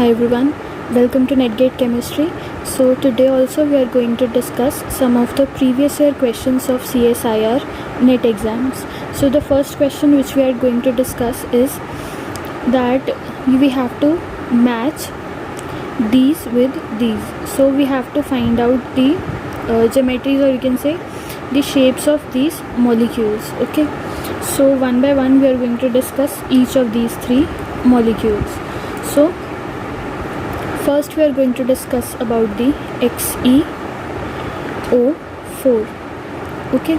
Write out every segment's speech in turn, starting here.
Hi everyone, welcome to Netgate Chemistry. So today also we are going to discuss some of the previous year questions of CSIR NET exams. So the first question which we are going to discuss is that we have to match these with these. So we have to find out the geometries, or you can say the shapes of these molecules. Okay, so one by one we are going to discuss each of these three molecules. So first we are going to discuss about the XeO4. Okay,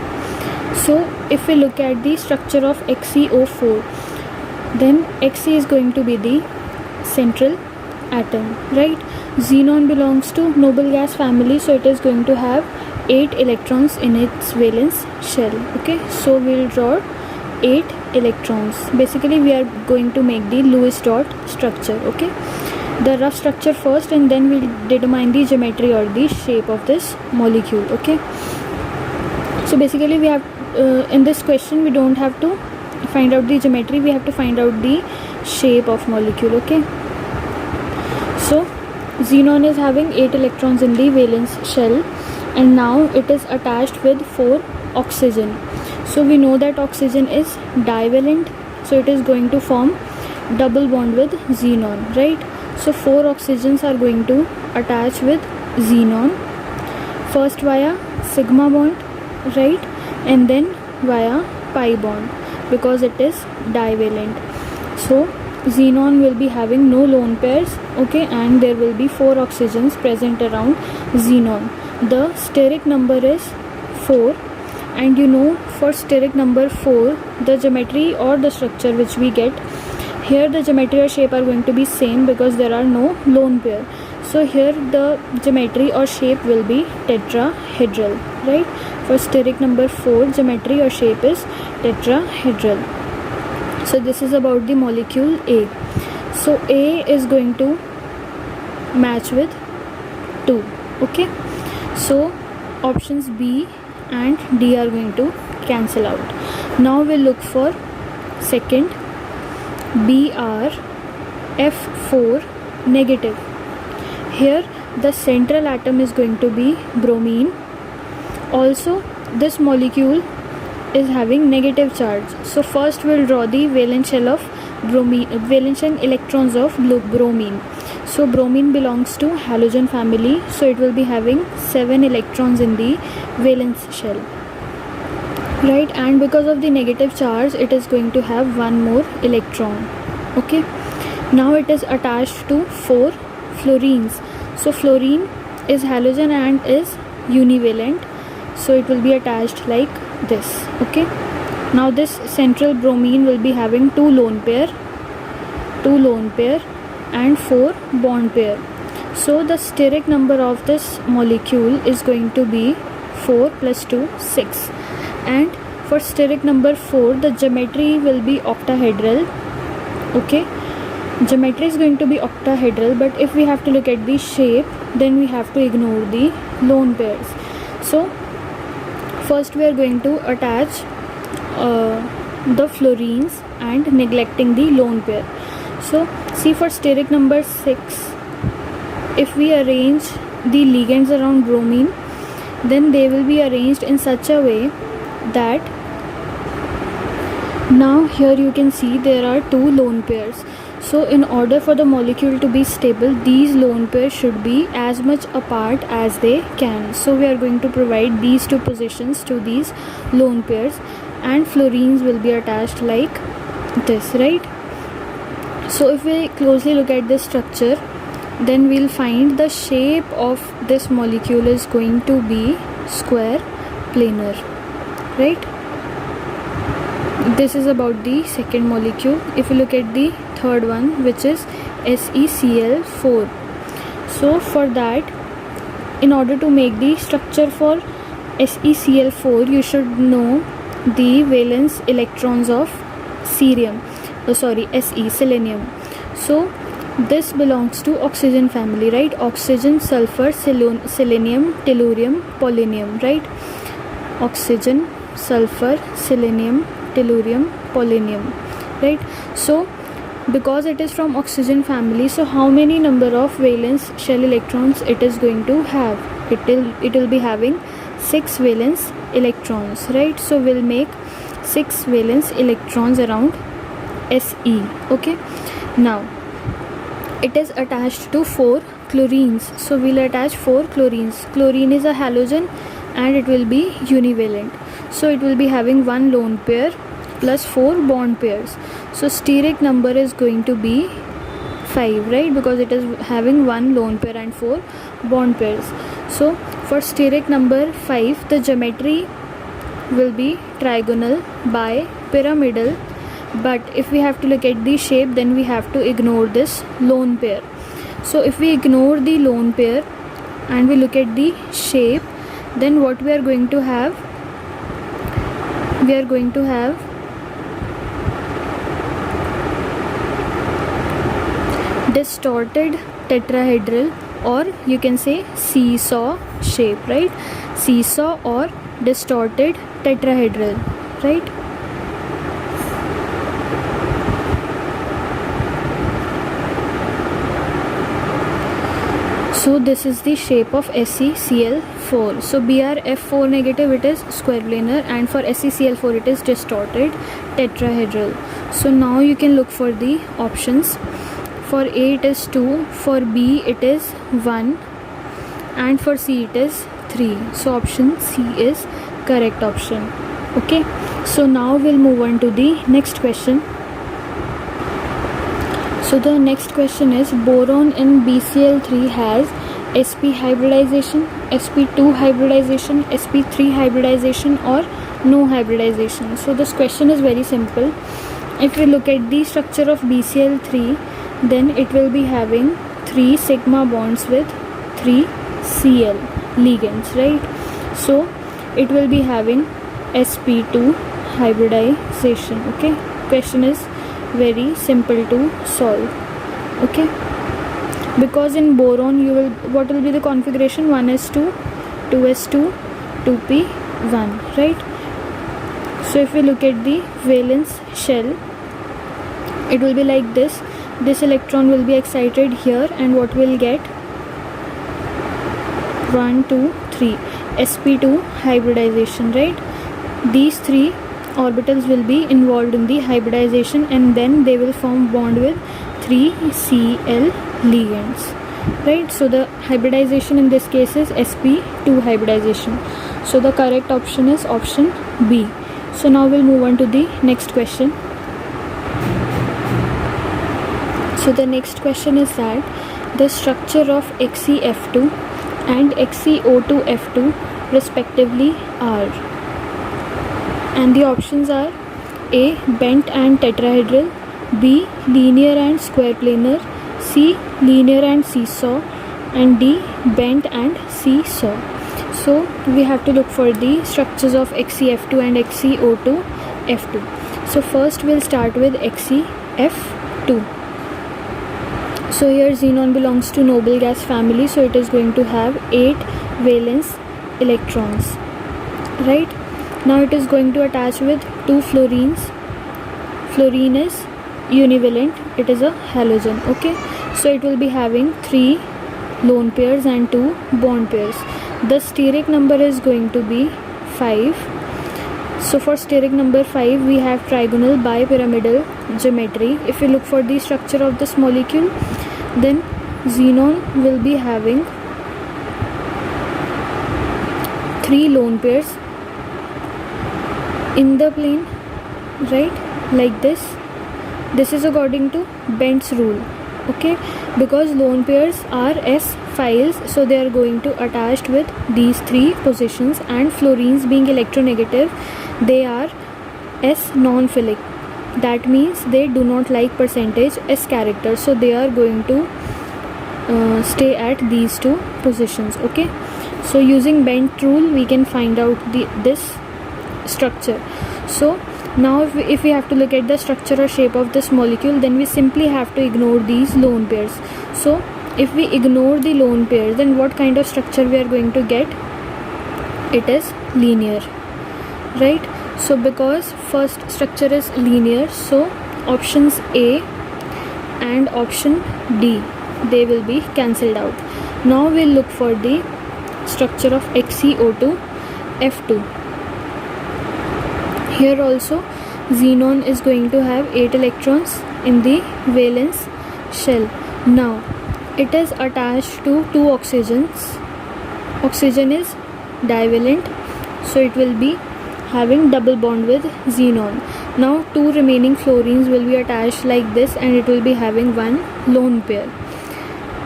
so if we look at the structure of XeO4, then Xe is going to be the central atom, right? Xenon belongs to noble gas family, so it is going to have 8 electrons in its valence shell. Okay, so we'll draw 8 electrons. Basically we are going to make the Lewis dot structure. Okay, the rough structure first, and then we'll determine the geometry or the shape of this molecule. Okay, so basically we have in this question we don't have to find out the geometry, we have to find out the shape of molecule. Okay, so xenon is having 8 electrons in the valence shell, and now it is attached with 4 oxygen. So we know that oxygen is divalent, so it is going to form double bond with xenon, right? So 4 oxygens are going to attach with xenon, first via sigma bond, right, and then via pi bond, because it is divalent. So xenon will be having no lone pairs. Okay, and there will be 4 oxygens present around xenon. The steric number is 4, and you know, for steric number 4, the geometry or the structure which we get here, the geometry or shape are going to be same because there are no lone pair. So here the geometry or shape will be tetrahedral, right? For steric number 4, geometry or shape is tetrahedral. So this is about the molecule A. So A is going to match with 2. Okay, so options B and D are going to cancel out. Now we'll look for second, BrF4 negative. Here the central atom is going to be bromine. Also this molecule is having negative charge. So first we'll draw the valence shell of bromine, valence shell electrons of bromine. So bromine belongs to halogen family, so it will be having 7 electrons in the valence shell, right? And because of the negative charge, it is going to have one more electron. Okay, now it is attached to 4 fluorines. So fluorine is halogen and is univalent, so it will be attached like this. Okay, now this central bromine will be having 2 lone pair and 4 bond pair. So the steric number of this molecule is going to be 4 plus 2, 6. And for steric number 4, the geometry will be octahedral. Okay, geometry is going to be octahedral, but if we have to look at the shape, then we have to ignore the lone pairs. So first we are going to attach the fluorines and neglecting the lone pair. So see, for steric number 6, if we arrange the ligands around bromine, then they will be arranged in such a way that now here you can see there are 2 lone pairs. So in order for the molecule to be stable, these lone pairs should be as much apart as they can. So we are going to provide these 2 positions to these lone pairs, and fluorines will be attached like this, right? So if we closely look at this structure, then we'll find the shape of this molecule is going to be square planar, right? This is about the second molecule. If you look at the third one, which is SeCl4, so for that, in order to make the structure for SeCl4, you should know the valence electrons of selenium. So this belongs to oxygen family, right? Oxygen, sulfur, selenium, tellurium, polonium, right? Oxygen, sulfur, selenium, tellurium, polonium, right? So because it is from oxygen family, so how many number of valence shell electrons it is going to have? It will be having 6 valence electrons, right? So we'll make 6 valence electrons around Se. Okay, now it is attached to 4 chlorines, so we'll attach 4 chlorines. Chlorine is a halogen and it will be univalent, so it will be having 1 lone pair plus 4 bond pairs. So steric number is going to be 5, right, because it is having 1 lone pair and 4 bond pairs. So for steric number 5, the geometry will be trigonal by pyramidal, but if we have to look at the shape, then we have to ignore this lone pair. So if we ignore the lone pair and we look at the shape, then what we are going to have? We are going to have distorted tetrahedral, or you can say seesaw shape, right? Seesaw or distorted tetrahedral, right? So this is the shape of SeCl4. So BrF4 negative, it is square planar, and for SeCl4 it is distorted tetrahedral. So now you can look for the options. For A it is 2, for B it is 1, and for C it is 3. So option C is correct option. Okay, so now we'll move on to the next question. So the next question is, boron in BCl3 has sp hybridization, sp2 hybridization, sp3 hybridization, or no hybridization. So this question is very simple. If we look at the structure of BCl3, then it will be having 3 sigma bonds with 3 Cl ligands, right? So it will be having sp2 hybridization. Okay, question is very simple to solve. Okay, because in boron you will, what will be the configuration? 1s2, 2s2, 2p1, right? So if we look at the valence shell, it will be like this. This electron will be excited here, and what we'll get? 1, 2, 3, sp2 hybridization, right? These 3 orbitals will be involved in the hybridization, and then they will form bond with 3 Cl ligands, right? So the hybridization in this case is sp2 hybridization. So the correct option is option B. So now we'll move on to the next question. So the next question is that the structure of XeF2 and XeO2F2 respectively are, and the options are A, bent and tetrahedral, B, linear and square planar, C, linear and seesaw, and D, bent and seesaw. So we have to look for the structures of XeF2 and XeO2F2. So first we'll start with XeF2. So here xenon belongs to noble gas family, so it is going to have 8 valence electrons, right? Now it is going to attach with 2 fluorines. Fluorine is univalent, it is a halogen. Okay, so it will be having 3 lone pairs and 2 bond pairs. The steric number is going to be 5. So for steric number 5, we have trigonal bipyramidal geometry. If we look for the structure of this molecule, then xenon will be having 3 lone pairs in the plane, right, like this. This is according to Bent's rule. Okay, because lone pairs are S files, so they are going to attached with these 3 positions, and fluorines being electronegative, they are S non-philic. That means they do not like percentage S character, so they are going to stay at these 2 positions. Okay, so using Bent rule we can find out this structure. So now if we have to look at the structure or shape of this molecule, then we simply have to ignore these lone pairs. So if we ignore the lone pair, then what kind of structure we are going to get? It is linear, right? So because first structure is linear, so options A, and option D, they will be cancelled out. Now we'll look for the structure of XeO2 F2. Here also xenon is going to have 8 electrons in the valence shell. Now it is attached to 2 oxygens. Oxygen is divalent, so it will be having double bond with xenon. Now 2 remaining fluorines will be attached like this, and it will be having 1 lone pair.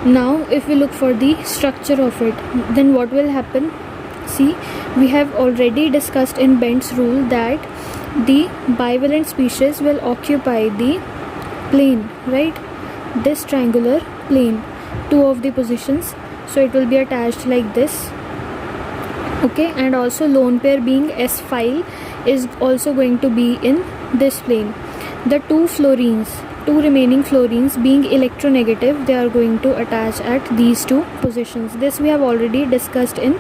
Now if we look for the structure of it, then what will happen? See, we have already discussed in Bend's rule that the bivalent species will occupy the plane, right? This triangular plane, 2 of the positions, so it will be attached like this. Okay, and also lone pair being S-phi is also going to be in this plane. The 2 remaining fluorines being electronegative, they are going to attach at these 2 positions. This we have already discussed in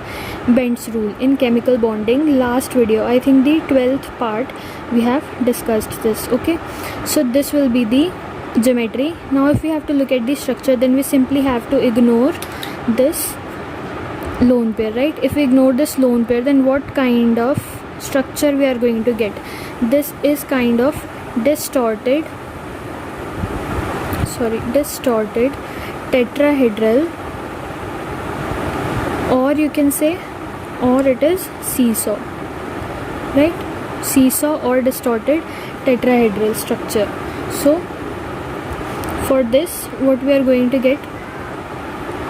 Bend's rule in chemical bonding last video. I think the 12th part we have discussed this. Okay, so this will be the geometry. Now if we have to look at the structure, then we simply have to ignore this lone pair, right? If we ignore this lone pair, then what kind of structure we are going to get? This is kind of distorted tetrahedral, or you can say, or it is seesaw, right? Seesaw or distorted tetrahedral structure. So for this, what we are going to get,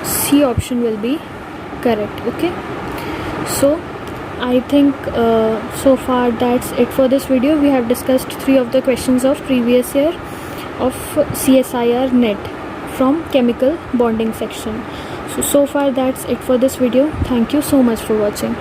C option will be correct. Okay, so I think so far that's it for this video. We have discussed 3 of the questions of previous year of CSIR NET from chemical bonding section. So far that's it for this video. Thank you so much for watching.